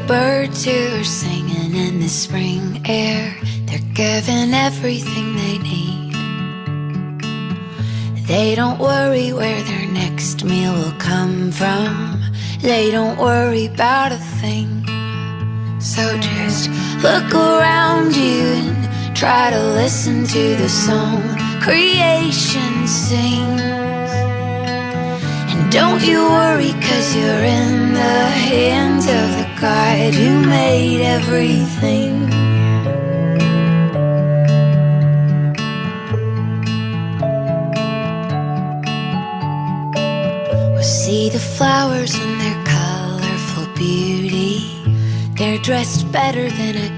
birds who are singing in the spring air. They're given everything they need. They don't worry where their next meal will come from. They don't worry about a thing. So just look around you and try to listen to the song creation sings. And don't you worry, 'cause you're in the hands of the God who made everything. We'll see the flowers in their colorful beauty. They're dressed better than a